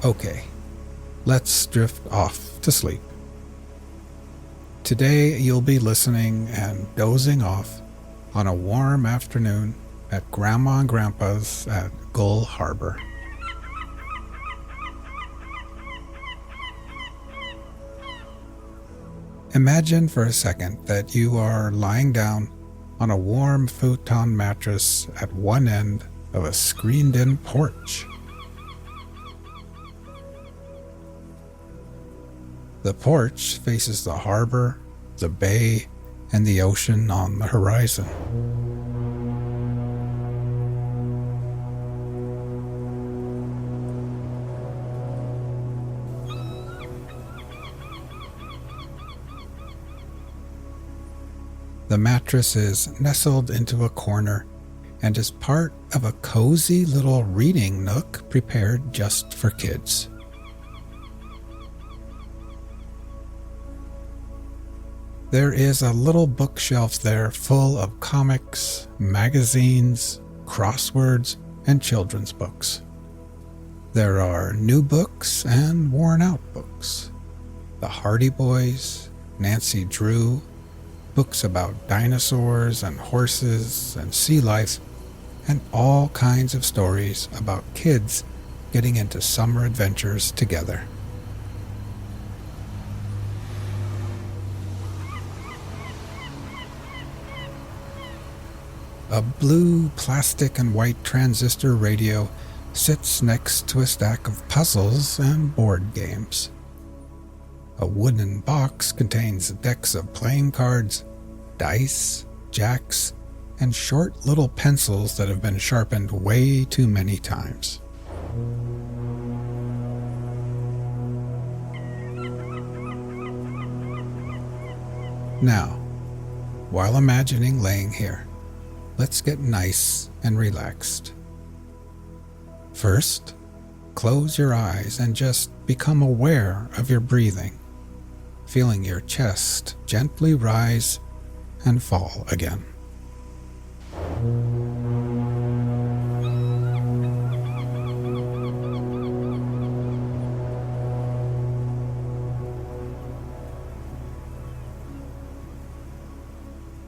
Okay, let's drift off to sleep. Today you'll be listening and dozing off on a warm afternoon at Grandma and Grandpa's at Gull Harbor. Imagine for a second that you are lying down on a warm futon mattress at one end of a screened-in porch. The porch faces the harbor, the bay, and the ocean on the horizon. The mattress is nestled into a corner and is part of a cozy little reading nook prepared just for kids. There is a little bookshelf there full of comics, magazines, crosswords, and children's books. There are new books and worn-out books. The Hardy Boys, Nancy Drew, books about dinosaurs and horses and sea life, and all kinds of stories about kids getting into summer adventures together. A blue plastic and white transistor radio sits next to a stack of puzzles and board games. A wooden box contains decks of playing cards, dice, jacks, and short little pencils that have been sharpened way too many times. Now, while imagining laying here, let's get nice and relaxed. First, close your eyes and just become aware of your breathing, feeling your chest gently rise and fall again.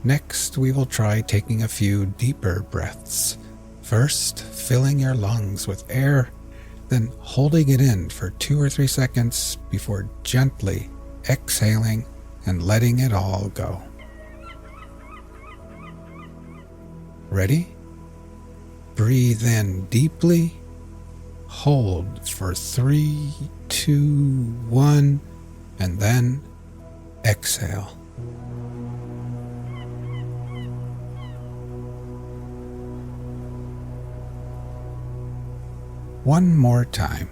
Next, we will try taking a few deeper breaths. First, filling your lungs with air, then holding it in for 2 or 3 seconds before gently exhaling and letting it all go. Ready? Breathe in deeply, hold for 3, 2, 1, and then exhale. One more time.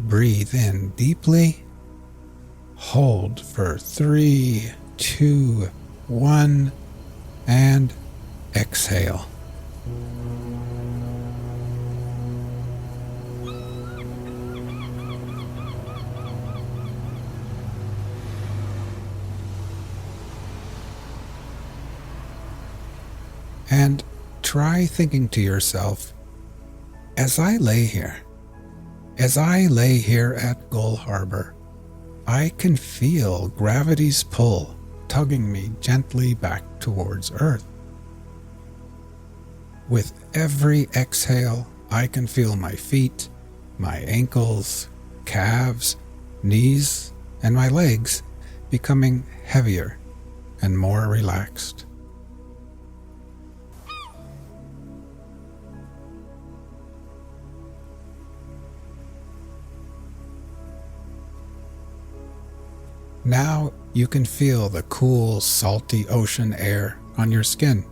Breathe in deeply, hold for 3, 2, 1, and exhale. And try thinking to yourself, as I lay here at Gull Harbor, I can feel gravity's pull tugging me gently back towards Earth. With every exhale, I can feel my feet, my ankles, calves, knees, and my legs becoming heavier and more relaxed. Now you can feel the cool, salty ocean air on your skin.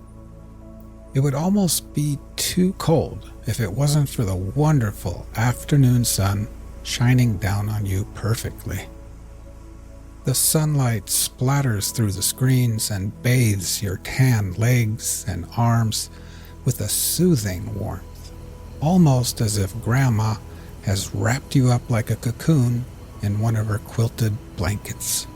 It would almost be too cold if it wasn't for the wonderful afternoon sun shining down on you perfectly. The sunlight splatters through the screens and bathes your tan legs and arms with a soothing warmth, almost as if Grandma has wrapped you up like a cocoon in one of her quilted blankets.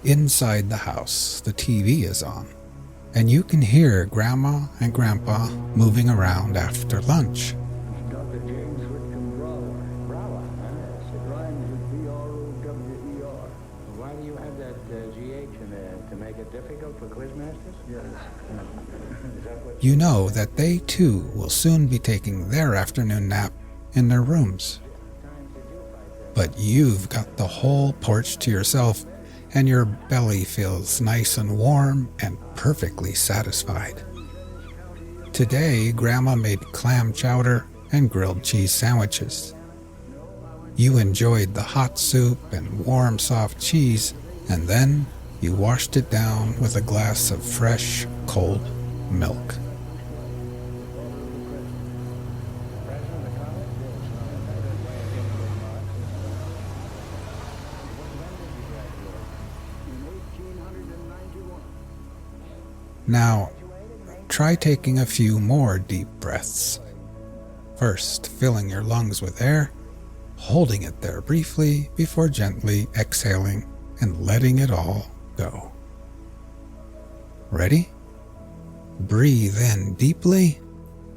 Inside the house, the TV is on, and you can hear Grandma and Grandpa moving around after lunch. Dr. James Whitcomb Brawler. Brawler, huh? It rhymes with B-R-O-W-E-R. Why do you have that G-H in there? To make it difficult for quizmasters? Yes. Is that what You know that they too will soon be taking their afternoon nap in their rooms. But you've got the whole porch to yourself, and your belly feels nice and warm and perfectly satisfied. Today, Grandma made clam chowder and grilled cheese sandwiches. You enjoyed the hot soup and warm, soft cheese, and then you washed it down with a glass of fresh, cold milk. Now, try taking a few more deep breaths. First, filling your lungs with air, holding it there briefly before gently exhaling and letting it all go. Ready? Breathe in deeply,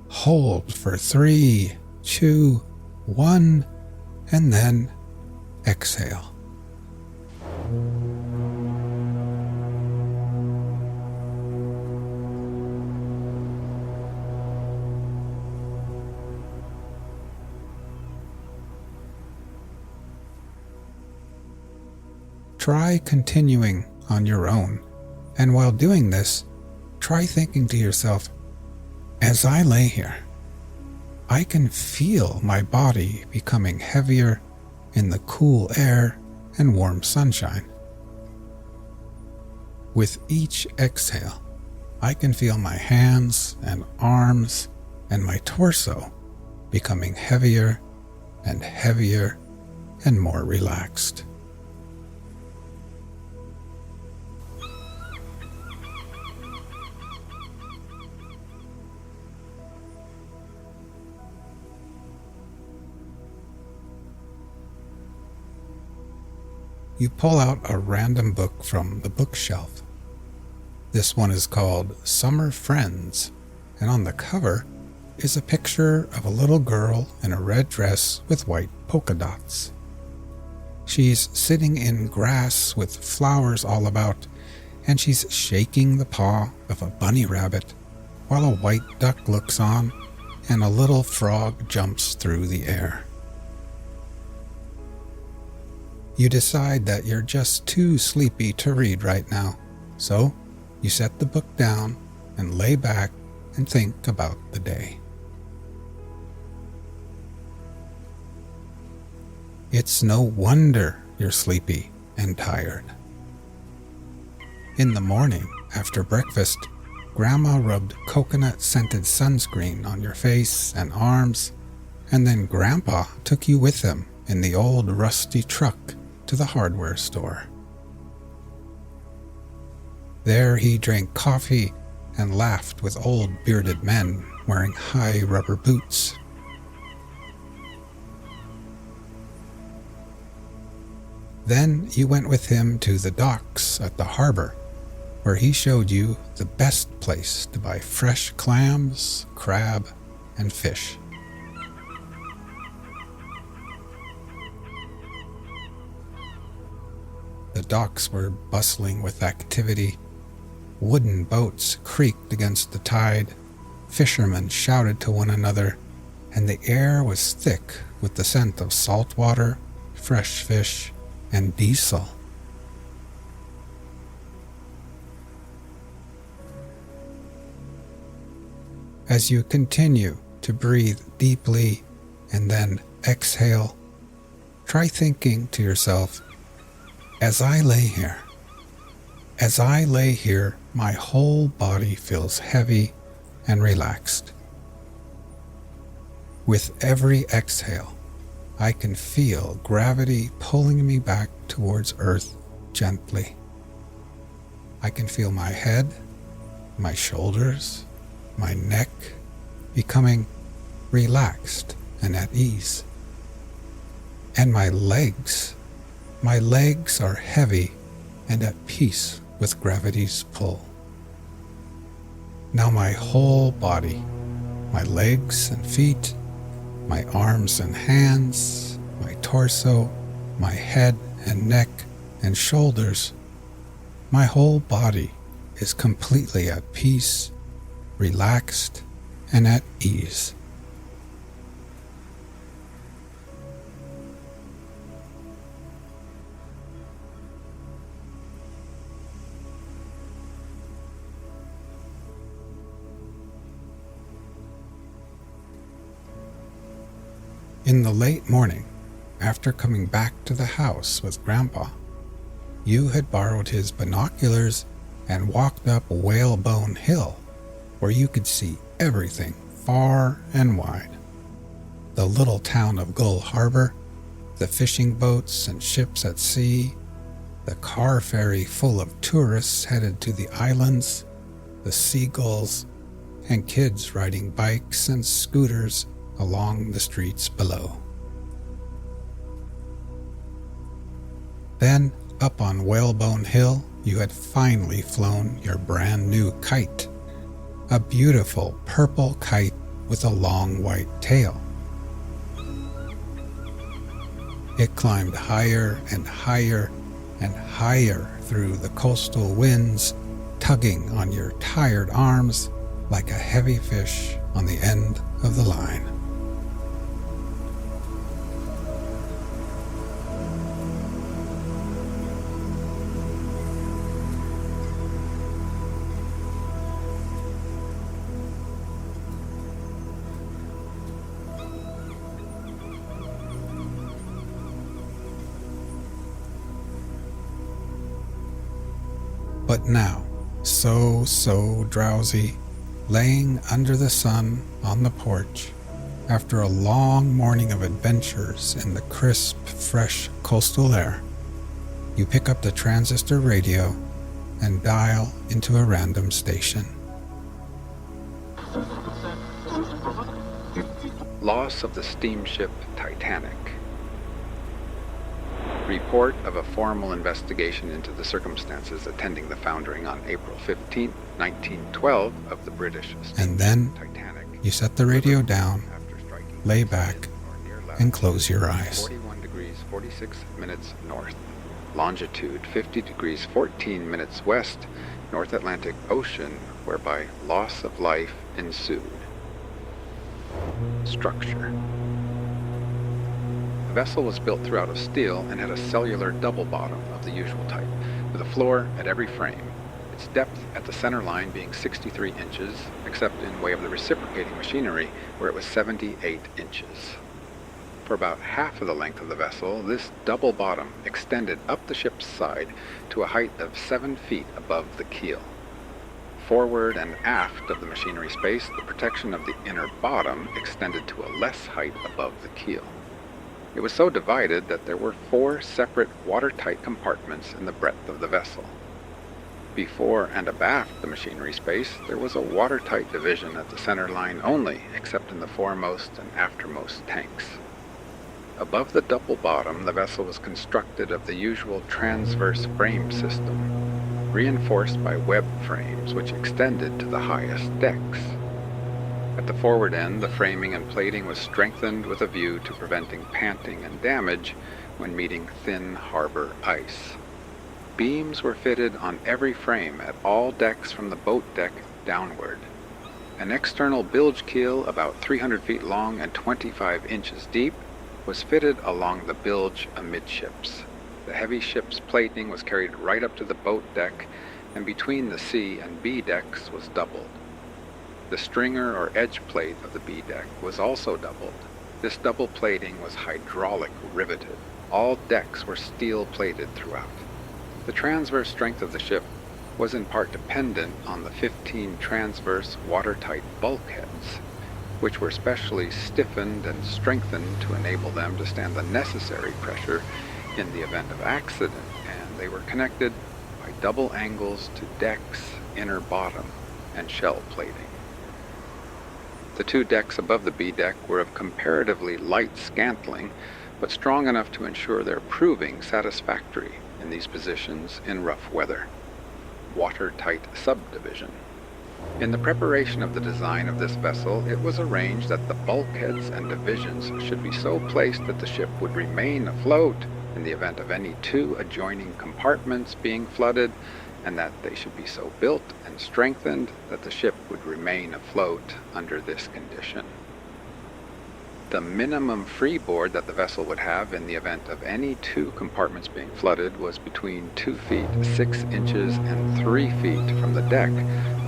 hold for 3, 2, 1, and then exhale. Try continuing on your own, and while doing this, try thinking to yourself, as I lay here, I can feel my body becoming heavier in the cool air and warm sunshine. With each exhale, I can feel my hands and arms and my torso becoming heavier and heavier and more relaxed. You pull out a random book from the bookshelf. This one is called Summer Friends, and on the cover is a picture of a little girl in a red dress with white polka dots. She's sitting in grass with flowers all about, and she's shaking the paw of a bunny rabbit while a white duck looks on and a little frog jumps through the air. You decide that you're just too sleepy to read right now, so you set the book down and lay back and think about the day. It's no wonder you're sleepy and tired. In the morning, after breakfast, Grandma rubbed coconut-scented sunscreen on your face and arms, and then Grandpa took you with him in the old rusty truck to the hardware store. There he drank coffee and laughed with old bearded men wearing high rubber boots. Then you went with him to the docks at the harbor, where he showed you the best place to buy fresh clams, crab, and fish. The docks were bustling with activity. Wooden boats creaked against the tide, fishermen shouted to one another, and the air was thick with the scent of salt water, fresh fish, and diesel. As you continue to breathe deeply and then exhale, try thinking to yourself, as I lay here, my whole body feels heavy and relaxed. With every exhale, I can feel gravity pulling me back towards Earth gently. I can feel my head, my shoulders, my neck becoming relaxed and at ease. And my legs are heavy and at peace with gravity's pull. Now my whole body, my legs and feet, my arms and hands, my torso, my head and neck and shoulders, my whole body is completely at peace, relaxed, and at ease. In the late morning, after coming back to the house with Grandpa, you had borrowed his binoculars and walked up Whalebone Hill, where you could see everything far and wide. The little town of Gull Harbor, the fishing boats and ships at sea, the car ferry full of tourists headed to the islands, the seagulls, and kids riding bikes and scooters along the streets below. Then, up on Whalebone Hill, you had finally flown your brand new kite, a beautiful purple kite with a long white tail. It climbed higher and higher and higher through the coastal winds, tugging on your tired arms like a heavy fish on the end of the line. But now, so drowsy, laying under the sun on the porch, after a long morning of adventures in the crisp, fresh coastal air, you pick up the transistor radio and dial into a random station. Loss of the steamship Titanic. Report of a formal investigation into the circumstances attending the foundering on April 15, 1912 of the British And then Titanic. You set the radio down, lay back, and close your eyes. 41 degrees 46 minutes north. Longitude 50 degrees 14 minutes west, North Atlantic Ocean, whereby loss of life ensued. Structure. The vessel was built throughout of steel and had a cellular double bottom of the usual type, with a floor at every frame, its depth at the center line being 63 inches, except in way of the reciprocating machinery, where it was 78 inches. For about half of the length of the vessel, this double bottom extended up the ship's side to a height of 7 feet above the keel. Forward and aft of the machinery space, the protection of the inner bottom extended to a less height above the keel. It was so divided that there were 4 separate watertight compartments in the breadth of the vessel. Before and abaft the machinery space, there was a watertight division at the center line only, except in the foremost and aftermost tanks. Above the double bottom, the vessel was constructed of the usual transverse frame system, reinforced by web frames which extended to the highest decks. At the forward end, the framing and plating was strengthened with a view to preventing panting and damage when meeting thin harbor ice. Beams were fitted on every frame at all decks from the boat deck downward. An external bilge keel about 300 feet long and 25 inches deep was fitted along the bilge amidships. The heavy ship's plating was carried right up to the boat deck, and between the C and B decks was doubled. The stringer or edge plate of the B deck was also doubled. This double plating was hydraulic riveted. All decks were steel plated throughout. The transverse strength of the ship was in part dependent on the 15 transverse watertight bulkheads, which were specially stiffened and strengthened to enable them to stand the necessary pressure in the event of accident, and they were connected by double angles to decks, inner bottom, and shell plating. The 2 decks above the B deck were of comparatively light scantling, but strong enough to ensure their proving satisfactory. in these positions in rough weather. Watertight subdivision. In the preparation of the design of this vessel, it was arranged that the bulkheads and divisions should be so placed that the ship would remain afloat in the event of any two adjoining compartments being flooded, and that they should be so built and strengthened that the ship would remain afloat under this condition. The minimum freeboard that the vessel would have in the event of any two compartments being flooded was between 2 feet 6 inches and 3 feet from the deck,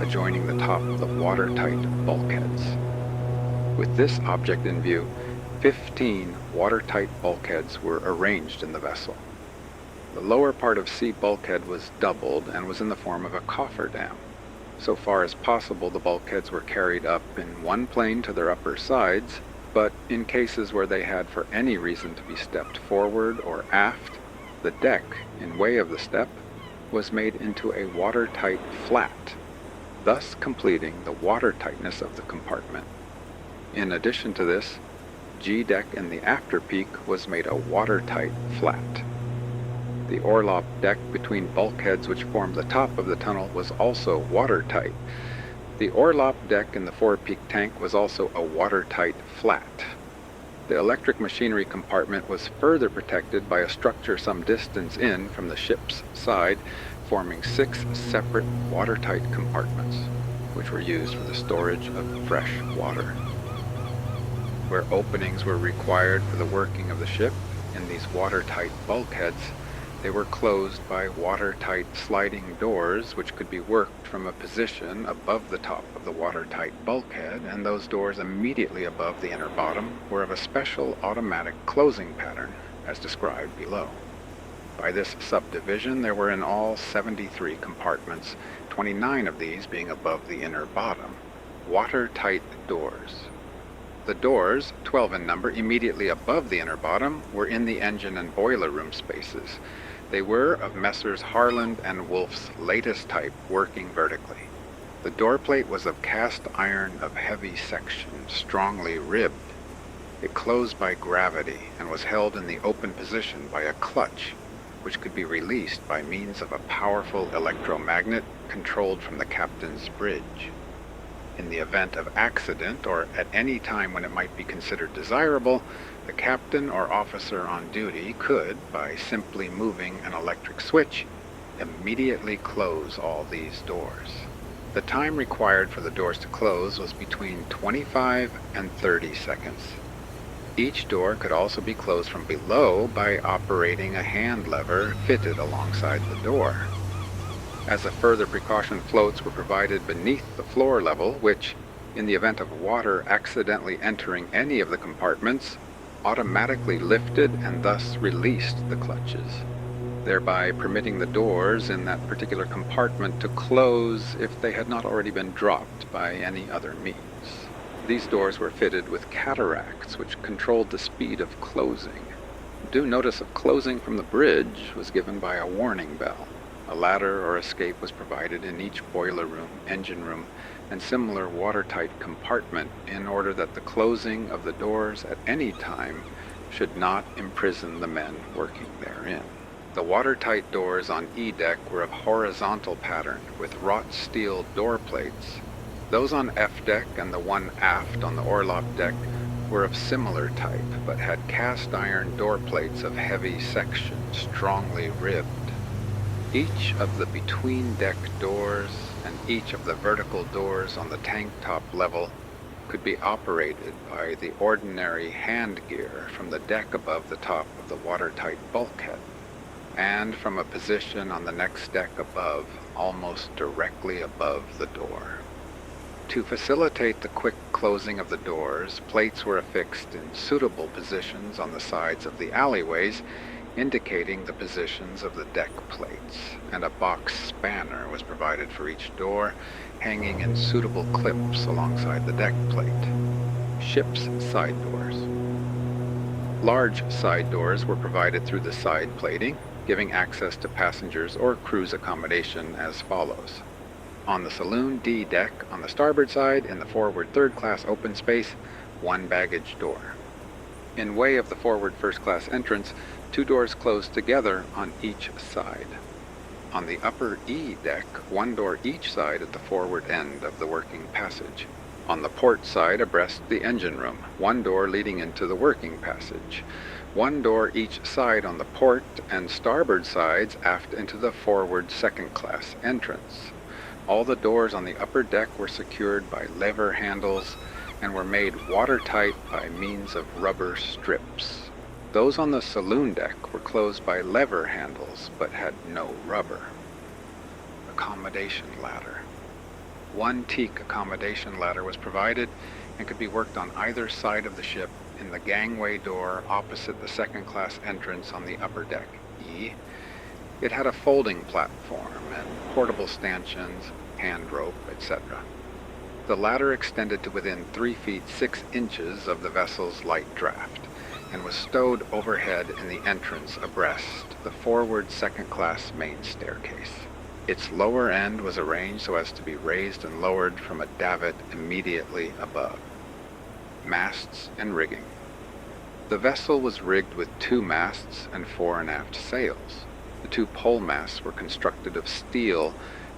adjoining the top of the watertight bulkheads. With this object in view, 15 watertight bulkheads were arranged in the vessel. The lower part of C bulkhead was doubled and was in the form of a cofferdam. So far as possible, the bulkheads were carried up in one plane to their upper sides, but in cases where they had for any reason to be stepped forward or aft, the deck, in way of the step, was made into a watertight flat, thus completing the watertightness of the compartment. In addition to this, G deck in the after peak was made a watertight flat. The orlop deck between bulkheads which formed the top of the tunnel was also watertight. The orlop deck in the forepeak tank was also a watertight flat. The electric machinery compartment was further protected by a structure some distance in from the ship's side, forming 6 separate watertight compartments, which were used for the storage of fresh water. Where openings were required for the working of the ship in these watertight bulkheads, they were closed by watertight sliding doors which could be worked from a position above the top of the watertight bulkhead, and those doors immediately above the inner bottom were of a special automatic closing pattern, as described below. By this subdivision there were in all 73 compartments, 29 of these being above the inner bottom, watertight doors. The doors, 12 in number, immediately above the inner bottom, were in the engine and boiler room spaces. They were of Messrs. Harland and Wolff's latest type, working vertically. The door plate was of cast iron of heavy section, strongly ribbed. It closed by gravity and was held in the open position by a clutch, which could be released by means of a powerful electromagnet controlled from the captain's bridge. In the event of accident, or at any time when it might be considered desirable, the captain or officer on duty could, by simply moving an electric switch, immediately close all these doors. The time required for the doors to close was between 25 and 30 seconds. Each door could also be closed from below by operating a hand lever fitted alongside the door. As a further precaution, floats were provided beneath the floor level, which, in the event of water accidentally entering any of the compartments, automatically lifted and thus released the clutches, thereby permitting the doors in that particular compartment to close if they had not already been dropped by any other means. These doors were fitted with cataracts which controlled the speed of closing. Due notice of closing from the bridge was given by a warning bell. A ladder or escape was provided in each boiler room, engine room, and similar watertight compartment in order that the closing of the doors at any time should not imprison the men working therein. The watertight doors on E deck were of horizontal pattern with wrought steel door plates. Those on F deck and the one aft on the orlop deck were of similar type, but had cast iron door plates of heavy section, strongly ribbed. Each of the between-deck doors and each of the vertical doors on the tank top level could be operated by the ordinary hand gear from the deck above the top of the watertight bulkhead, and from a position on the next deck above, almost directly above the door. To facilitate the quick closing of the doors, plates were affixed in suitable positions on the sides of the alleyways, indicating the positions of the deck plates, and a box spanner was provided for each door, hanging in suitable clips alongside the deck plate. Ship's side doors. Large side doors were provided through the side plating, giving access to passengers or crew's accommodation as follows. On the saloon D deck, on the starboard side, in the forward third-class open space, one baggage door. In way of the forward first-class entrance, 2 doors closed together on each side. On the upper E deck, 1 door each side at the forward end of the working passage. On the port side abreast the engine room, 1 door leading into the working passage. 1 door each side on the port and starboard sides aft into the forward second-class entrance. All the doors on the upper deck were secured by lever handles and were made watertight by means of rubber strips. Those on the saloon deck were closed by lever handles but had no rubber. Accommodation ladder. 1 teak accommodation ladder was provided and could be worked on either side of the ship in the gangway door opposite the second-class entrance on the upper deck, E. It had a folding platform and portable stanchions, hand rope, etc. The ladder extended to within 3 feet 6 inches of the vessel's light draft and was stowed overhead in the entrance abreast the forward second-class main staircase. Its lower end was arranged so as to be raised and lowered from a davit immediately above. Masts and rigging. The vessel was rigged with 2 masts and fore and aft sails. The 2 pole masts were constructed of steel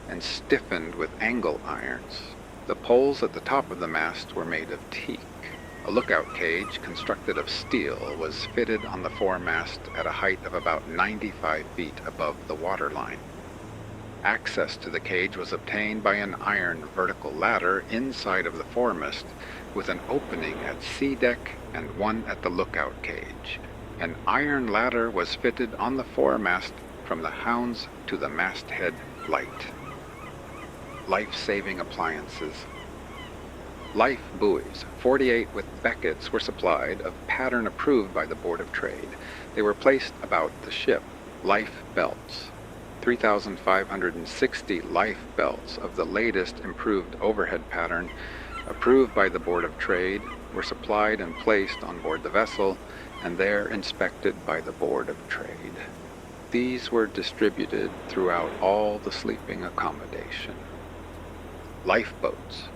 and stiffened with angle irons. The poles at the top of the mast were made of teak. A lookout cage constructed of steel was fitted on the foremast at a height of about 95 feet above the waterline. Access to the cage was obtained by an iron vertical ladder inside of the foremast with an opening at sea deck and 1 at the lookout cage. An iron ladder was fitted on the foremast from the hounds to the masthead light. Life-saving appliances. Life buoys, 48 with beckets, were supplied of pattern approved by the Board of Trade. They were placed about the ship. Life belts. 3,560 life belts of the latest improved overhead pattern, approved by the Board of Trade, were supplied and placed on board the vessel, and there inspected by the Board of Trade. These were distributed throughout all the sleeping accommodation. Lifeboats.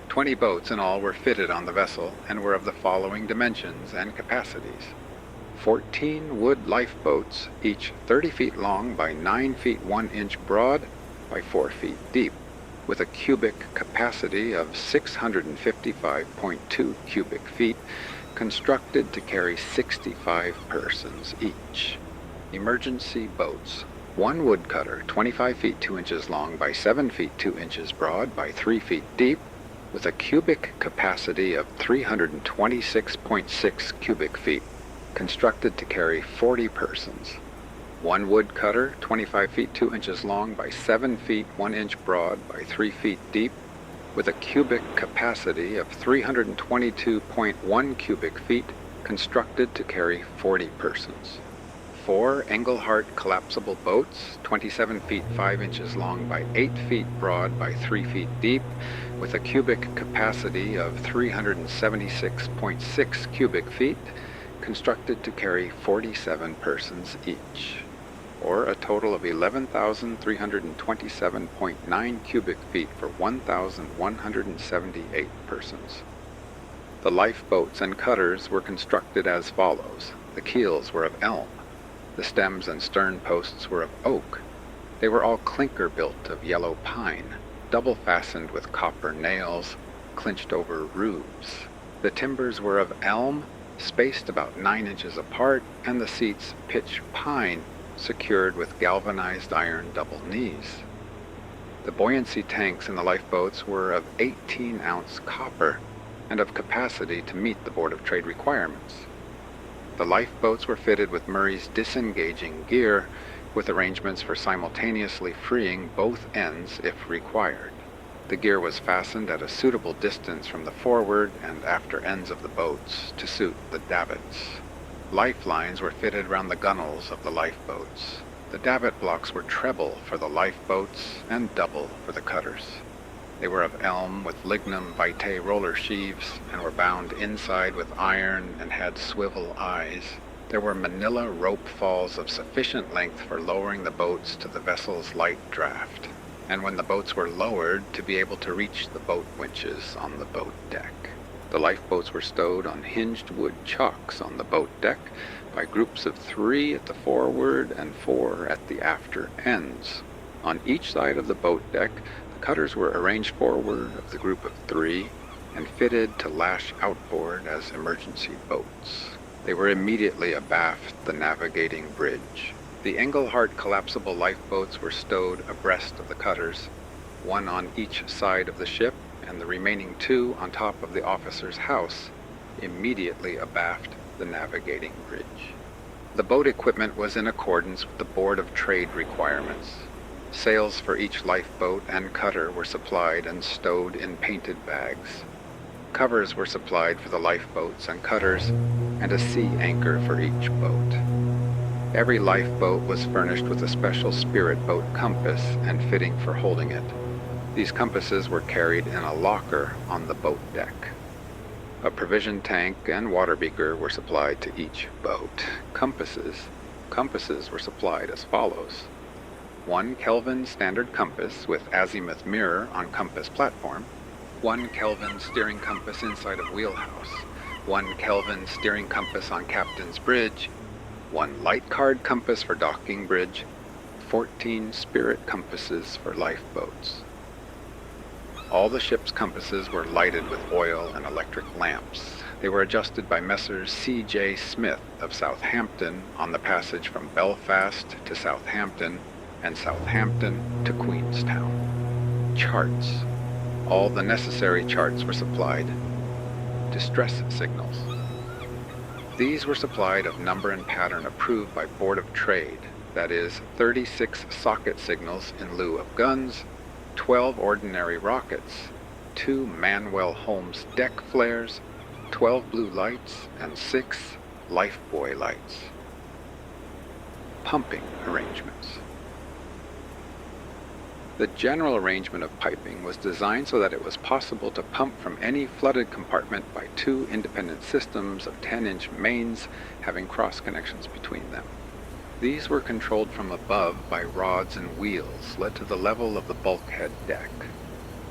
20 boats in all were fitted on the vessel and were of the following dimensions and capacities. 14 wood lifeboats, each 30 feet long by 9 feet 1 inch broad by 4 feet deep, with a cubic capacity of 655.2 cubic feet, constructed to carry 65 persons each. Emergency boats. 1 woodcutter, 25 feet 2 inches long by 7 feet 2 inches broad by 3 feet deep, with a cubic capacity of 326.6 cubic feet, constructed to carry 40 persons. 1 woodcutter, 25 feet 2 inches long by 7 feet 1 inch broad by 3 feet deep, with a cubic capacity of 322.1 cubic feet, constructed to carry 40 persons. 4 Engelhart collapsible boats, 27 feet 5 inches long by 8 feet broad by 3 feet deep, with a cubic capacity of 376.6 cubic feet, constructed to carry 47 persons each, or a total of 11,327.9 cubic feet for 1,178 persons. The lifeboats and cutters were constructed as follows. The keels were of elm. The stems and stern posts were of oak. They were all clinker built of yellow pine, double fastened with copper nails, clinched over roofs. The timbers were of elm, spaced about 9 inches apart, and the seats pitch pine, secured with galvanized iron double knees. The buoyancy tanks in the lifeboats were of 18-ounce copper and of capacity to meet the Board of Trade requirements. The lifeboats were fitted with Murray's disengaging gear, with arrangements for simultaneously freeing both ends if required. The gear was fastened at a suitable distance from the forward and after ends of the boats to suit the davits. Lifelines were fitted round the gunwales of the lifeboats. The davit blocks were treble for the lifeboats and double for the cutters. They were of elm with lignum vitae roller sheaves and were bound inside with iron and had swivel eyes. There were manila rope falls of sufficient length for lowering the boats to the vessel's light draft, and when the boats were lowered, to be able to reach the boat winches on the boat deck. The lifeboats were stowed on hinged wood chocks on the boat deck, by groups of 3 at the forward and 4 at the after ends. On each side of the boat deck, the cutters were arranged forward of the group of 3 and fitted to lash outboard as emergency boats. They were immediately abaft the navigating bridge. The Engelhardt collapsible lifeboats were stowed abreast of the cutters, 1 on each side of the ship and the remaining 2 on top of the officer's house, immediately abaft the navigating bridge. The boat equipment was in accordance with the Board of Trade requirements. Sails for each lifeboat and cutter were supplied and stowed in painted bags. Covers were supplied for the lifeboats and cutters, and a sea anchor for each boat. Every lifeboat was furnished with a special spirit boat compass and fitting for holding it. These compasses were carried in a locker on the boat deck. A provision tank and water beaker were supplied to each boat. Compasses were supplied as follows: 1 Kelvin standard compass with azimuth mirror on compass platform, 1 Kelvin steering compass inside of wheelhouse, 1 Kelvin steering compass on captain's bridge, 1 light card compass for docking bridge, 14 spirit compasses for lifeboats. All the ship's compasses were lighted with oil and electric lamps. They were adjusted by Messrs. C.J. Smith of Southampton on the passage from Belfast to Southampton and Southampton to Queenstown. Charts. All the necessary charts were supplied. Distress signals. These were supplied of number and pattern approved by Board of Trade, that is, 36 socket signals in lieu of guns, 12 ordinary rockets, 2 Manuel Holmes deck flares, 12 blue lights, and 6 lifebuoy lights. Pumping arrangements. The general arrangement of piping was designed so that it was possible to pump from any flooded compartment by 2 independent systems of 10-inch mains having cross connections between them. These were controlled from above by rods and wheels led to the level of the bulkhead deck.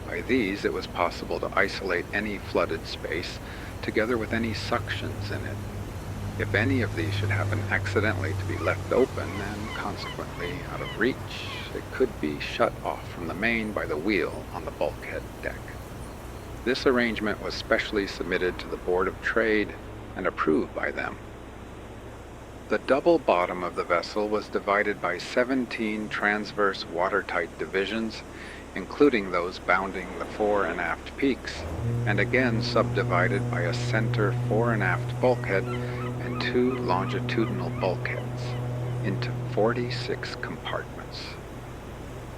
By these it was possible to isolate any flooded space together with any suctions in it. If any of these should happen accidentally to be left open and consequently out of reach, it could be shut off from the main by the wheel on the bulkhead deck. This arrangement was specially submitted to the Board of Trade and approved by them. The double bottom of the vessel was divided by 17 transverse watertight divisions, including those bounding the fore and aft peaks, and again subdivided by a center fore and aft bulkhead and 2 longitudinal bulkheads into 46 compartments.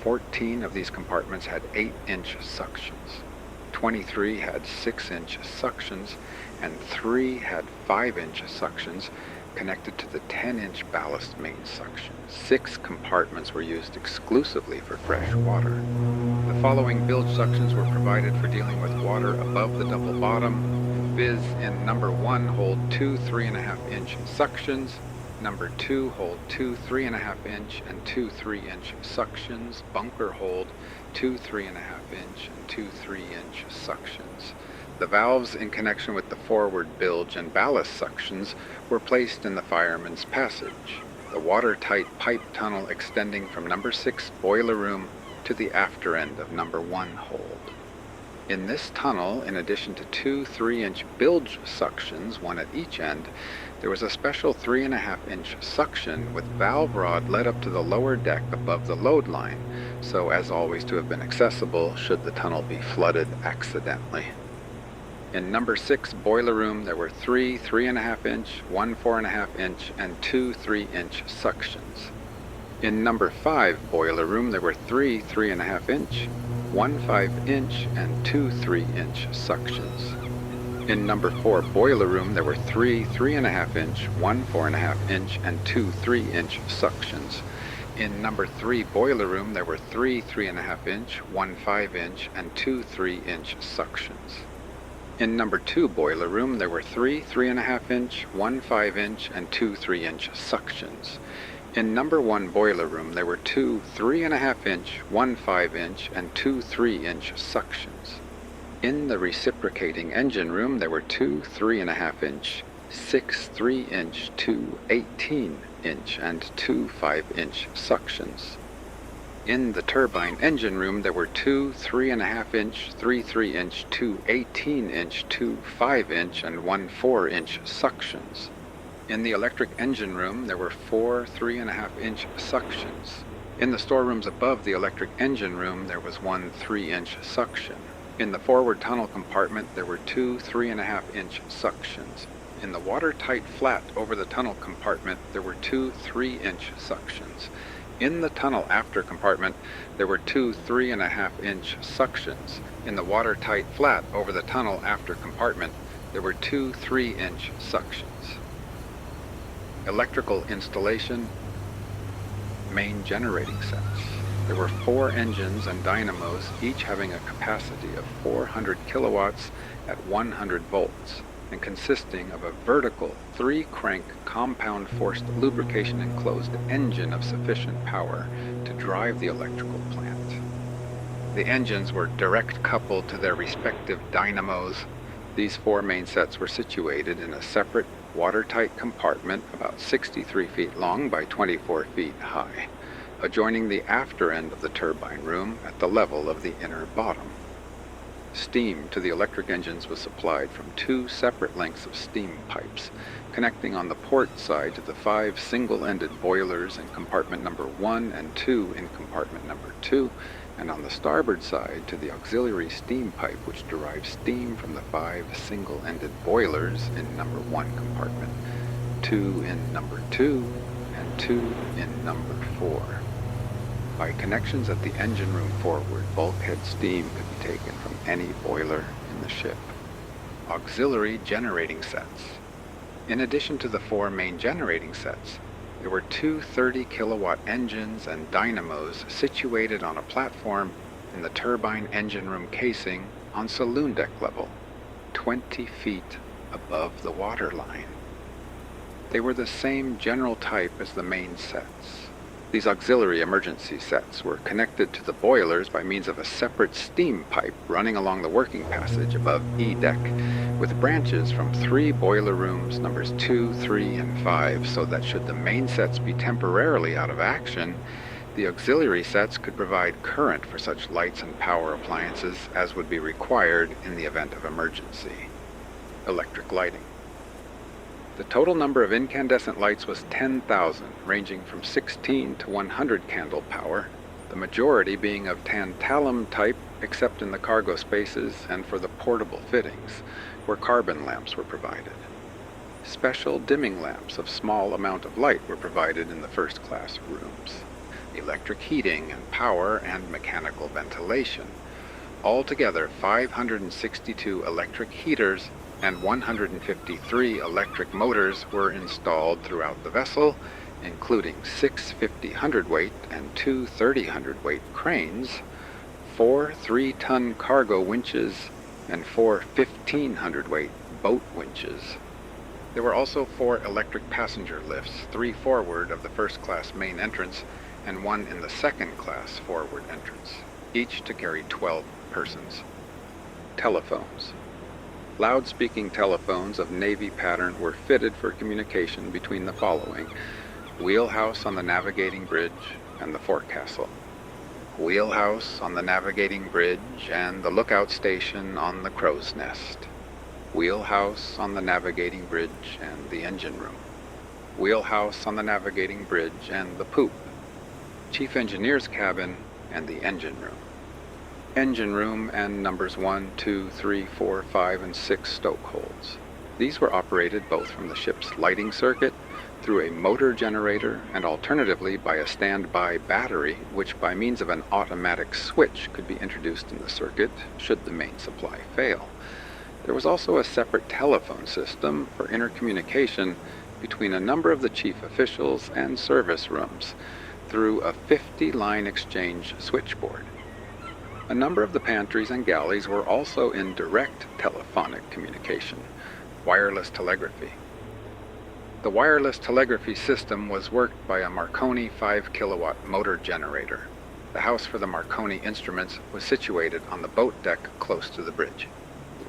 14 of these compartments had 8-inch suctions, 23 had 6-inch suctions, and 3 had 5-inch suctions connected to the 10-inch ballast main suction. 6 compartments were used exclusively for fresh water. The following bilge suctions were provided for dealing with water above the double bottom, viz. In number 1 hold 2 3.5-inch suctions, number 2 hold 2 3.5-inch and 2 3-inch suctions, bunker hold 2 3.5-inch and 2 3-inch suctions. The valves in connection with the forward bilge and ballast suctions were placed in the fireman's passage, the watertight pipe tunnel extending from number 6 boiler room to the after end of number 1 hold. In this tunnel, in addition to 2 3-inch bilge suctions, 1 at each end, there was a special 3.5-inch suction with valve rod led up to the lower deck above the load line, so as always to have been accessible should the tunnel be flooded accidentally. In number 6 boiler room, there were 3 3.5-inch, 1 4.5-inch, and 2 3-inch suctions. In number 5 boiler room, there were 3 3.5-inch, 1 5-inch, and 2 3-inch suctions. In number 4 boiler room, there were 3 3.5-inch, 1 4.5-inch, and 2 3-inch suctions. In number 3 boiler room, there were 3 3.5-inch, 1 5-inch, and 2 3-inch suctions. In number 2 boiler room, there were 3 3.5-inch, 1 5-inch, and 2 3-inch suctions. In number 1 boiler room, there were 2 3.5-inch, 1 5-inch, and 2 3-inch suctions. In the reciprocating engine room, there were 2 3.5-inch, 6 3-inch, 2 18-inch, and 2 5-inch suctions. In the turbine engine room, there were 2 3.5-inch, 3 3-inch, 2 18-inch, 2 5-inch, and 1 4-inch suctions. In the electric engine room, there were 4 3.5-inch suctions. In the storerooms above the electric engine room, there was 1 3-inch suction. In the forward tunnel compartment, there were 2 3.5-inch suctions. In the watertight flat over the tunnel compartment, there were 2 3-inch suctions. In the tunnel after compartment, there were 2 3.5-inch suctions. In the watertight flat over the tunnel after compartment, there were 2 3-inch suctions. Electrical installation, main generating sets. There were 4 engines and dynamos, each having a capacity of 400 kilowatts at 100 volts, and consisting of a vertical 3-crank compound forced lubrication enclosed engine of sufficient power to drive the electrical plant. The engines were direct coupled to their respective dynamos. These 4 main sets were situated in a separate watertight compartment about 63 feet long by 24 feet high, adjoining the after end of the turbine room at the level of the inner bottom. Steam to the electric engines was supplied from 2 separate lengths of steam pipes, connecting on the port side to the 5 single-ended boilers in compartment number 1 and 2 in compartment number 2, and on the starboard side to the auxiliary steam pipe which derives steam from the 5 single-ended boilers in number 1 compartment, 2 in number 2, and 2 in number 4. By connections at the engine room forward, bulkhead steam could be taken from any boiler in the ship. Auxiliary generating sets. In addition to the 4 main generating sets, there were 2 30-kilowatt engines and dynamos situated on a platform in the turbine engine room casing on saloon deck level, 20 feet above the water line. They were the same general type as the main sets. These auxiliary emergency sets were connected to the boilers by means of a separate steam pipe running along the working passage above E deck, with branches from 3 boiler rooms, numbers 2, 3, and 5, so that should the main sets be temporarily out of action, the auxiliary sets could provide current for such lights and power appliances as would be required in the event of emergency. Electric lighting. The total number of incandescent lights was 10,000, ranging from 16 to 100 candle power, the majority being of tantalum type except in the cargo spaces and for the portable fittings, where carbon lamps were provided. Special dimming lamps of small amount of light were provided in the first-class rooms. Electric heating and power and mechanical ventilation. Altogether, 562 electric heaters and 153 electric motors were installed throughout the vessel, including 6 50 hundredweight and 2 30 hundredweight cranes, 4 3-ton cargo winches, and 4 15 hundredweight boat winches. There were also 4 electric passenger lifts, 3 forward of the first-class main entrance and 1 in the second-class forward entrance, each to carry 12 persons. Telephones. Loud-speaking telephones of Navy pattern were fitted for communication between the following: wheelhouse on the navigating bridge and the forecastle, wheelhouse on the navigating bridge and the lookout station on the crow's nest, wheelhouse on the navigating bridge and the engine room, wheelhouse on the navigating bridge and the poop, chief engineer's cabin and the engine room. Engine room and numbers 1, 2, 3, 4, 5, and 6 stokeholds. These were operated both from the ship's lighting circuit through a motor generator and alternatively by a standby battery, which by means of an automatic switch could be introduced in the circuit should the main supply fail. There was also a separate telephone system for intercommunication between a number of the chief officials and service rooms through a 50-line exchange switchboard. A number of the pantries and galleys were also in direct telephonic communication, wireless telegraphy. The wireless telegraphy system was worked by a Marconi 5-kilowatt motor generator. The house for the Marconi instruments was situated on the boat deck close to the bridge.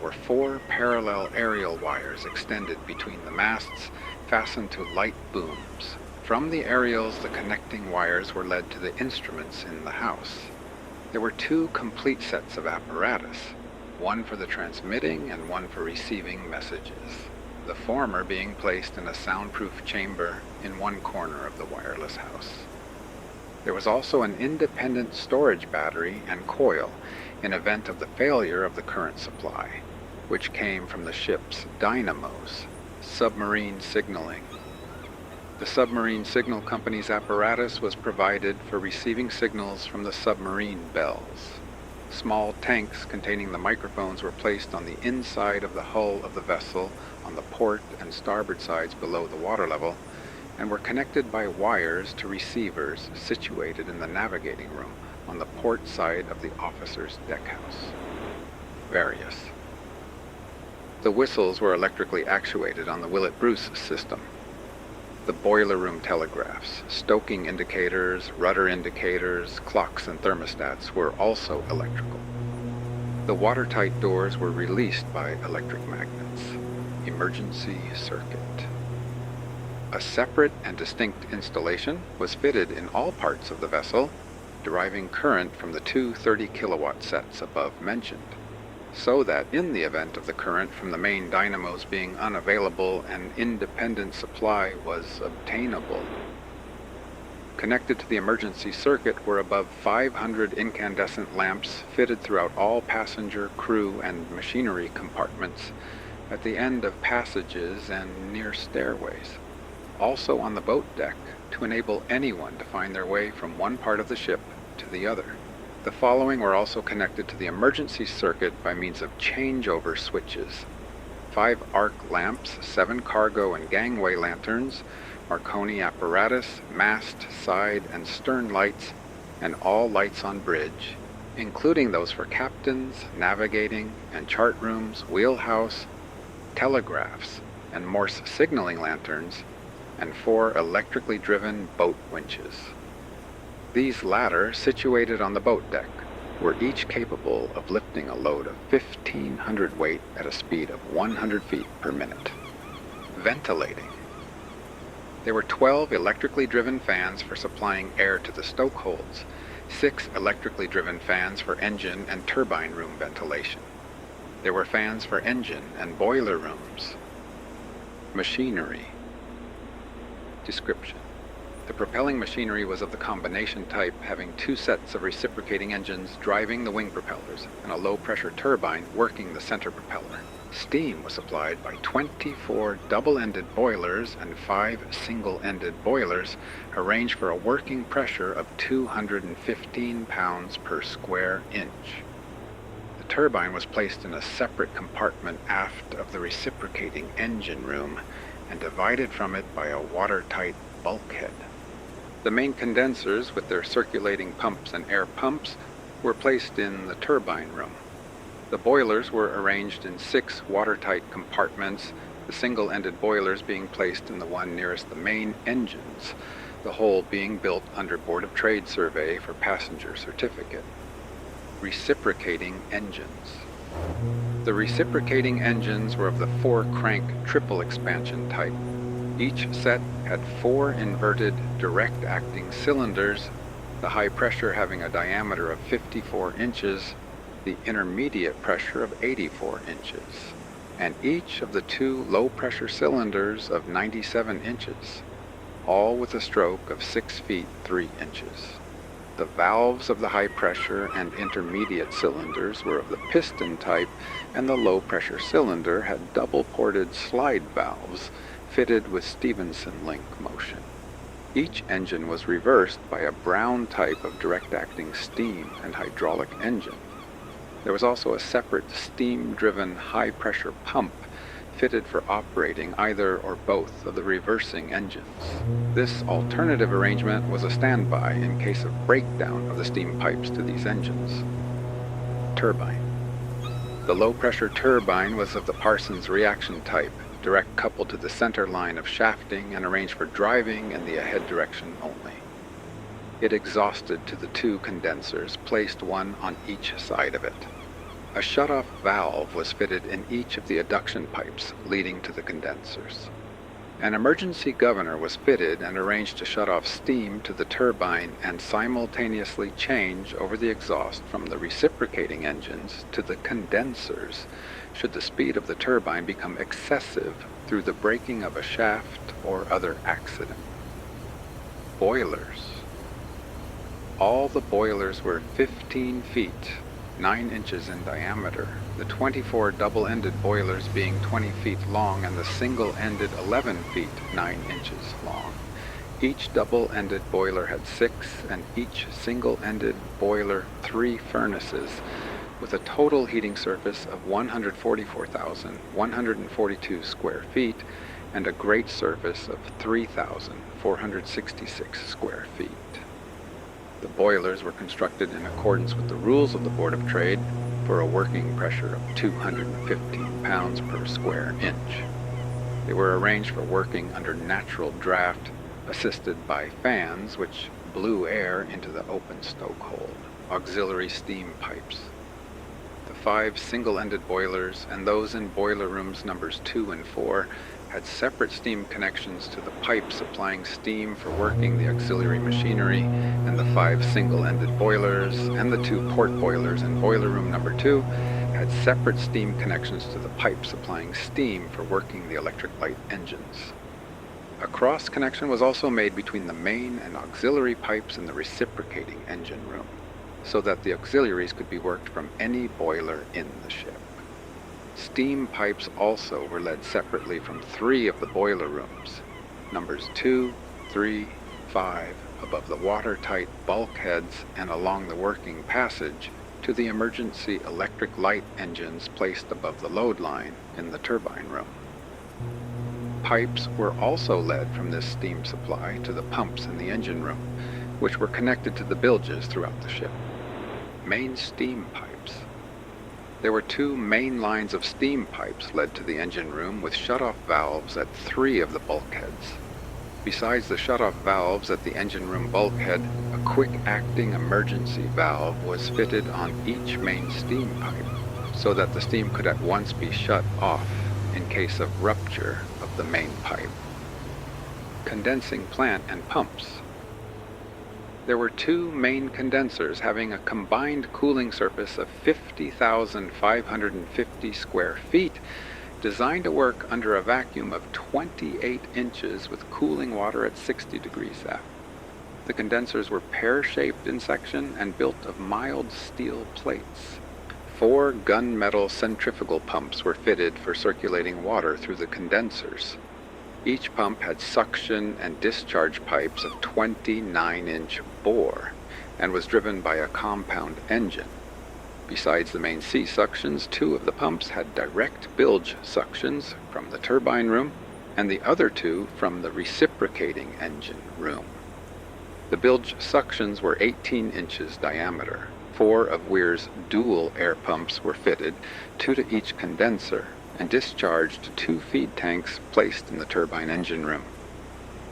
were 4 parallel aerial wires extended between the masts, fastened to light booms. From the aerials, the connecting wires were led to the instruments in the house. There were 2 complete sets of apparatus, one for the transmitting and one for receiving messages, the former being placed in a soundproof chamber in one corner of the wireless house. There was also an independent storage battery and coil in event of the failure of the current supply, which came from the ship's dynamos, submarine signaling. The submarine signal company's apparatus was provided for receiving signals from the submarine bells. Small tanks containing the microphones were placed on the inside of the hull of the vessel on the port and starboard sides below the water level, and were connected by wires to receivers situated in the navigating room on the port side of the officer's deckhouse. Various. The whistles were electrically actuated on the Willett-Bruce system. The boiler room telegraphs, stoking indicators, rudder indicators, clocks and thermostats were also electrical. The watertight doors were released by electric magnets. Emergency circuit. A separate and distinct installation was fitted in all parts of the vessel, deriving current from the 2 30-kilowatt sets above mentioned, so that in the event of the current from the main dynamos being unavailable, an independent supply was obtainable. Connected to the emergency circuit were above 500 incandescent lamps fitted throughout all passenger, crew, and machinery compartments, at the end of passages and near stairways. Also on the boat deck, to enable anyone to find their way from one part of the ship to the other. The following were also connected to the emergency circuit by means of changeover switches: 5 arc lamps, 7 cargo and gangway lanterns, Marconi apparatus, mast, side, and stern lights, and all lights on bridge, including those for captains, navigating, and chart rooms, wheelhouse, telegraphs, and Morse signaling lanterns, and 4 electrically driven boat winches. These latter, situated on the boat deck, were each capable of lifting a load of 1,500 weight at a speed of 100 feet per minute. Ventilating. There were 12 electrically driven fans for supplying air to the stokeholds, 6 electrically driven fans for engine and turbine room ventilation. There were fans for engine and boiler rooms. Machinery. Description. The propelling machinery was of the combination type, having 2 sets of reciprocating engines driving the wing propellers and a low-pressure turbine working the center propeller. Steam was supplied by 24 double-ended boilers and 5 single-ended boilers, arranged for a working pressure of 215 pounds per square inch. The turbine was placed in a separate compartment aft of the reciprocating engine room and divided from it by a watertight bulkhead. The main condensers, with their circulating pumps and air pumps, were placed in the turbine room. The boilers were arranged in 6 watertight compartments, the single-ended boilers being placed in the one nearest the main engines, the whole being built under Board of Trade survey for passenger certificate. Reciprocating engines. The reciprocating engines were of the 4-crank triple expansion type. Each set had 4 inverted direct-acting cylinders, the high pressure having a diameter of 54 inches, the intermediate pressure of 84 inches, and each of the 2 low-pressure cylinders of 97 inches, all with a stroke of 6 feet 3 inches. The valves of the high-pressure and intermediate cylinders were of the piston type, and the low-pressure cylinder had double-ported slide valves fitted with Stevenson link motion. Each engine was reversed by a Brown type of direct-acting steam and hydraulic engine. There was also a separate steam-driven high-pressure pump fitted for operating either or both of the reversing engines. This alternative arrangement was a standby in case of breakdown of the steam pipes to these engines. Turbine. The low-pressure turbine was of the Parsons reaction type, direct coupled to the center line of shafting and arranged for driving in the ahead direction only. It exhausted to the 2 condensers, placed one on each side of it. A shut-off valve was fitted in each of the adduction pipes leading to the condensers. An emergency governor was fitted and arranged to shut off steam to the turbine and simultaneously change over the exhaust from the reciprocating engines to the condensers should the speed of the turbine become excessive through the breaking of a shaft or other accident. Boilers. All the boilers were 15 feet, 9 inches in diameter, the 24 double-ended boilers being 20 feet long and the single-ended 11 feet, 9 inches long. Each double-ended boiler had 6 and each single-ended boiler 3 furnaces, with a total heating surface of 144,142 square feet and a grate surface of 3,466 square feet. The boilers were constructed in accordance with the rules of the Board of Trade for a working pressure of 215 pounds per square inch. They were arranged for working under natural draft, assisted by fans which blew air into the open stokehold, auxiliary steam pipes. The 5 single-ended boilers and those in boiler rooms numbers 2 and 4 had separate steam connections to the pipe supplying steam for working the auxiliary machinery, and the 5 single-ended boilers and the 2 port boilers in boiler room number 2 had separate steam connections to the pipe supplying steam for working the electric light engines. A cross connection was also made between the main and auxiliary pipes in the reciprocating engine room, so that the auxiliaries could be worked from any boiler in the ship. Steam pipes also were led separately from 3 of the boiler rooms, numbers 2, 3, 5, above the watertight bulkheads and along the working passage, to the emergency electric light engines placed above the load line in the turbine room. Pipes were also led from this steam supply to the pumps in the engine room, which were connected to the bilges throughout the ship. Main steam pipes. There were 2 main lines of steam pipes led to the engine room with shut-off valves at 3 of the bulkheads. Besides the shut-off valves at the engine room bulkhead, a quick-acting emergency valve was fitted on each main steam pipe, so that the steam could at once be shut off in case of rupture of the main pipe. Condensing plant and pumps. There were 2 main condensers having a combined cooling surface of 50,550 square feet, designed to work under a vacuum of 28 inches with cooling water at 60 degrees F. The condensers were pear-shaped in section and built of mild steel plates. 4 gunmetal centrifugal pumps were fitted for circulating water through the condensers. Each pump had suction and discharge pipes of 29-inch bore and was driven by a compound engine. Besides the main C suctions, 2 of the pumps had direct bilge suctions from the turbine room and the other 2 from the reciprocating engine room. The bilge suctions were 18 inches diameter. 4 of Weir's dual air pumps were fitted, 2 to each condenser, and discharged 2 feed tanks placed in the turbine engine room.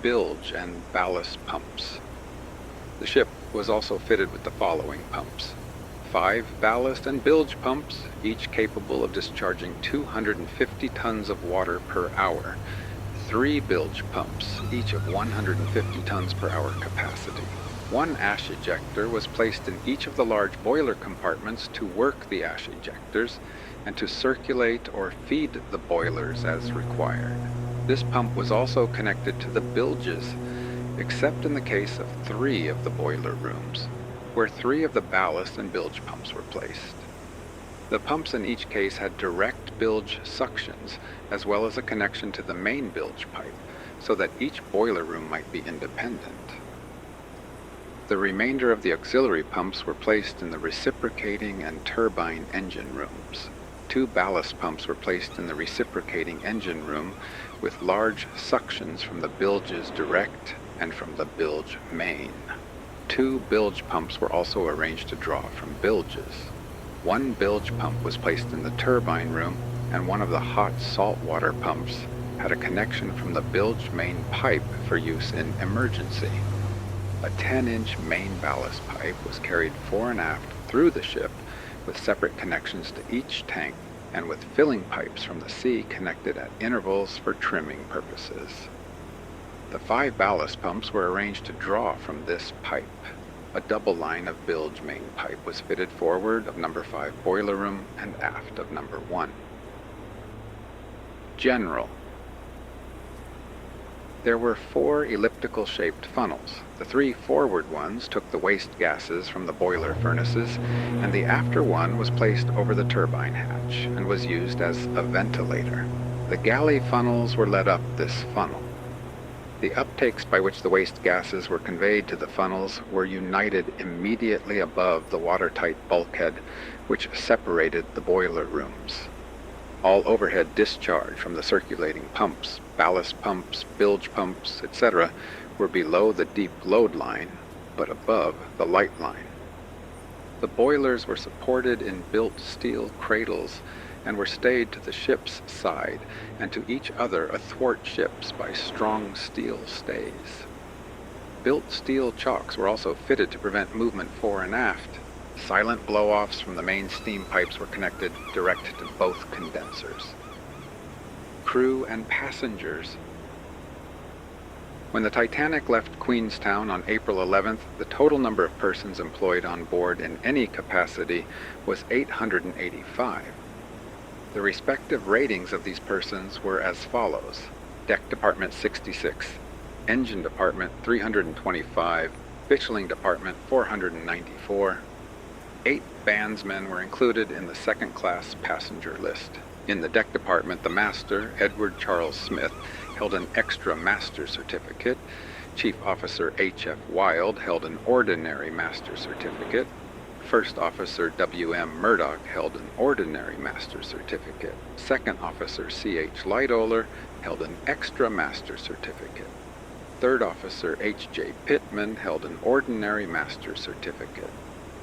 Bilge and ballast pumps. The ship was also fitted with the following pumps: 5 ballast and bilge pumps, each capable of discharging 250 tons of water per hour. 3 bilge pumps, each of 150 tons per hour capacity. 1 ash ejector was placed in each of the large boiler compartments to work the ash ejectors and to circulate or feed the boilers as required. This pump was also connected to the bilges, except in the case of 3 of the boiler rooms, where 3 of the ballast and bilge pumps were placed. The pumps in each case had direct bilge suctions, as well as a connection to the main bilge pipe, so that each boiler room might be independent. The remainder of the auxiliary pumps were placed in the reciprocating and turbine engine rooms. 2 ballast pumps were placed in the reciprocating engine room with large suctions from the bilges direct and from the bilge main. 2 bilge pumps were also arranged to draw from bilges. 1 bilge pump was placed in the turbine room, and 1 of the hot saltwater pumps had a connection from the bilge main pipe for use in emergency. A 10-inch main ballast pipe was carried fore and aft through the ship with separate connections to each tank and with filling pipes from the sea connected at intervals for trimming purposes. The 5 ballast pumps were arranged to draw from this pipe. A double line of bilge main pipe was fitted forward of number 5 boiler room and aft of number 1. General. There were 4 elliptical-shaped funnels. The 3 forward ones took the waste gases from the boiler furnaces, and the after one was placed over the turbine hatch and was used as a ventilator. The galley funnels were led up this funnel. The uptakes by which the waste gases were conveyed to the funnels were united immediately above the watertight bulkhead, which separated the boiler rooms. All overhead discharge from the circulating pumps, ballast pumps, bilge pumps, etc., were below the deep load line, but above the light line. The boilers were supported in built steel cradles and were stayed to the ship's side and to each other athwart ships by strong steel stays. Built steel chocks were also fitted to prevent movement fore and aft. Silent blow-offs from the main steam pipes were connected direct to both condensers. Crew and passengers. When the Titanic left Queenstown on April 11th, the total number of persons employed on board in any capacity was 885. The respective ratings of these persons were as follows: Deck Department 66, Engine Department 325, Victualling Department 494. 8 bandsmen were included in the second-class passenger list. In the deck department, the master, Edward Charles Smith, held an extra master certificate. Chief Officer H.F. Wild held an ordinary master certificate. First Officer W.M. Murdoch held an ordinary master certificate. Second Officer C.H. Lightoller held an extra master certificate. Third Officer H.J. Pittman held an ordinary master certificate.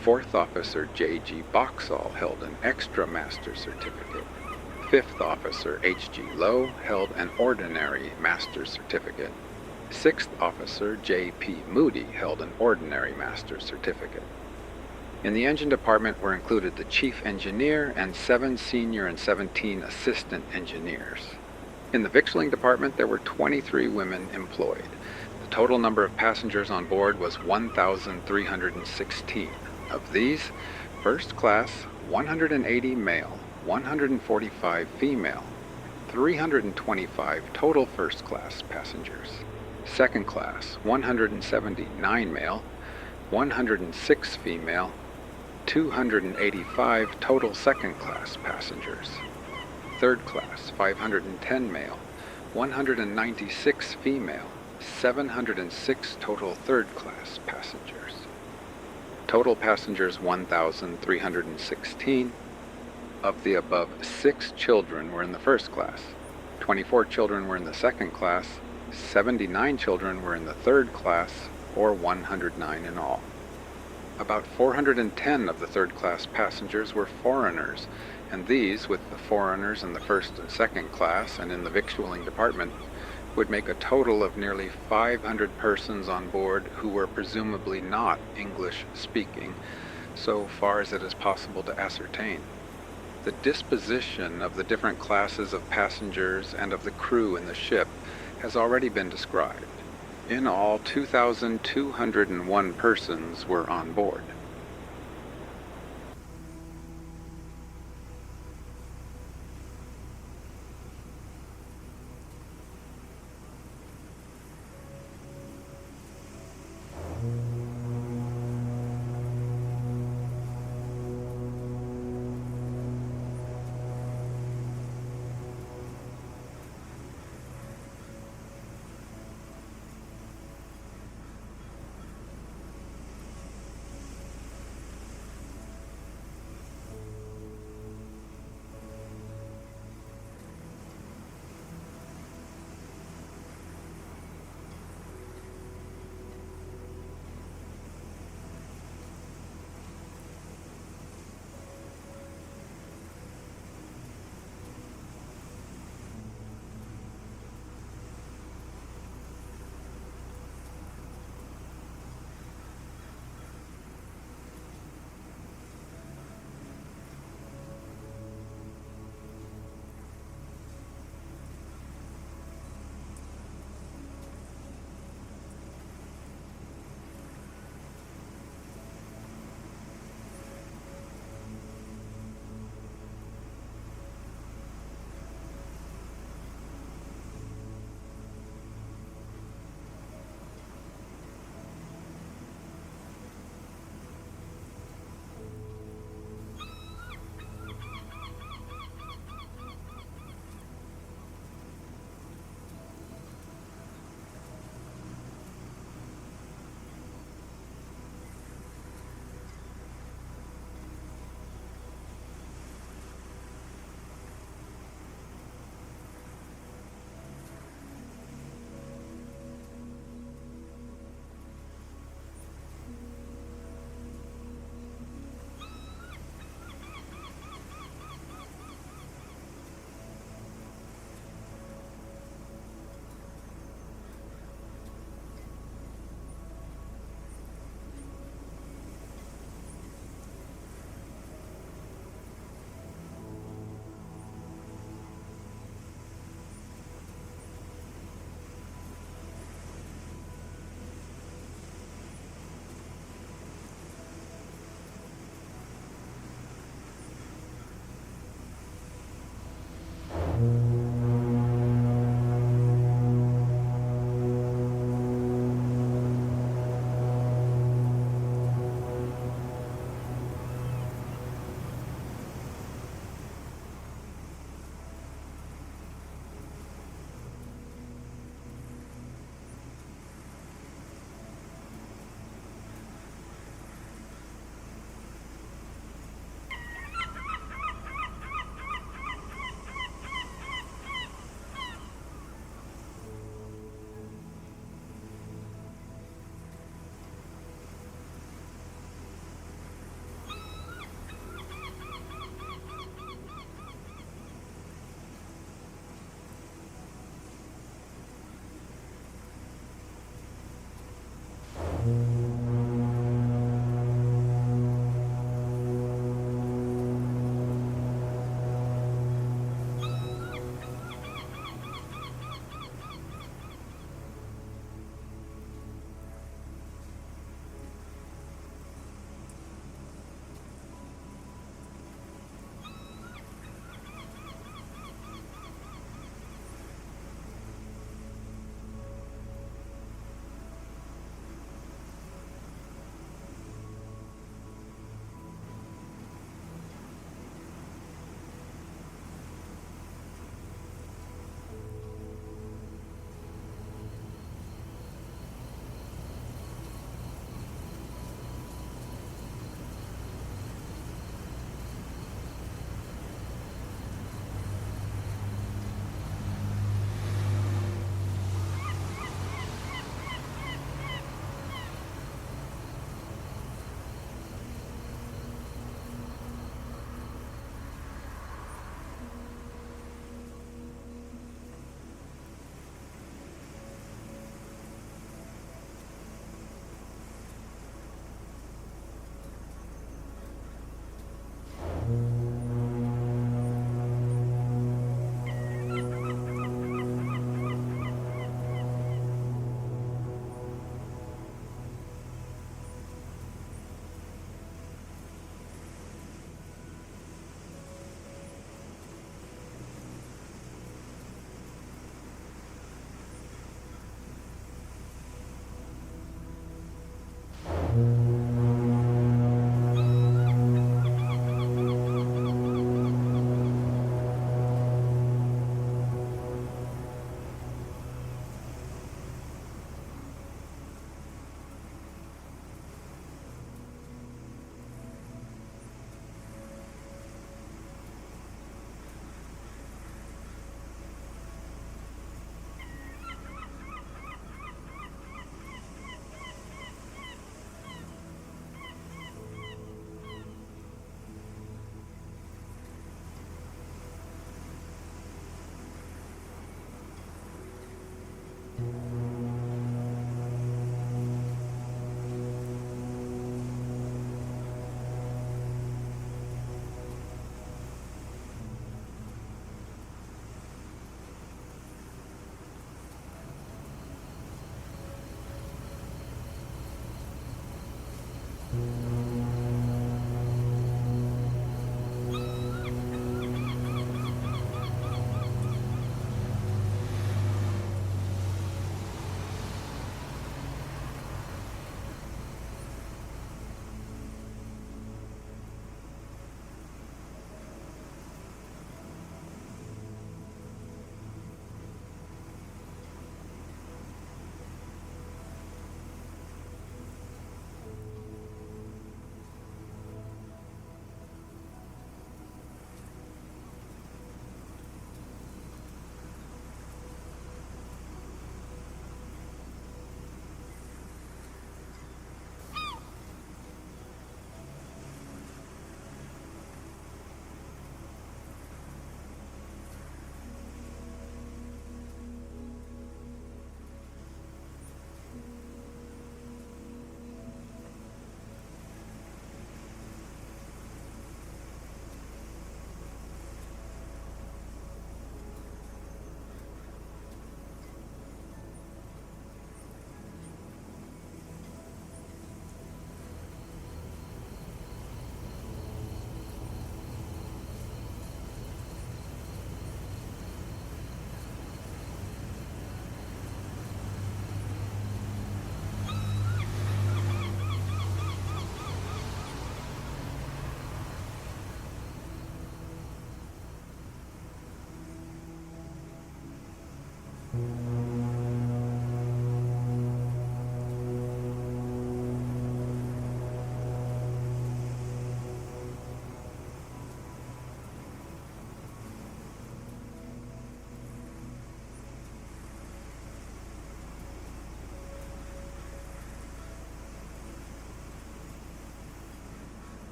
Fourth Officer J.G. Boxall held an extra master certificate. Fifth Officer H.G. Lowe held an ordinary master's certificate. Sixth Officer J.P. Moody held an ordinary master's certificate. In the engine department were included the chief engineer and 7 senior and 17 assistant engineers. In the victualling department there were 23 women employed. The total number of passengers on board was 1,316. Of these, first class 180 male, 145 female, 325 total first class passengers. Second class 179 male, 106 female, 285 total second class passengers. Third class 510 male, 196 female, 706 total third class passengers. Total passengers 1,316. Of the above, 6 children were in the first class, 24 children were in the second class, 79 children were in the third class, or 109 in all. About 410 of the third class passengers were foreigners, and these, with the foreigners in the first and second class and in the victualling department, would make a total of nearly 500 persons on board who were presumably not English speaking, so far as it is possible to ascertain. The disposition of the different classes of passengers and of the crew in the ship has already been described. In all, 2,201 persons were on board.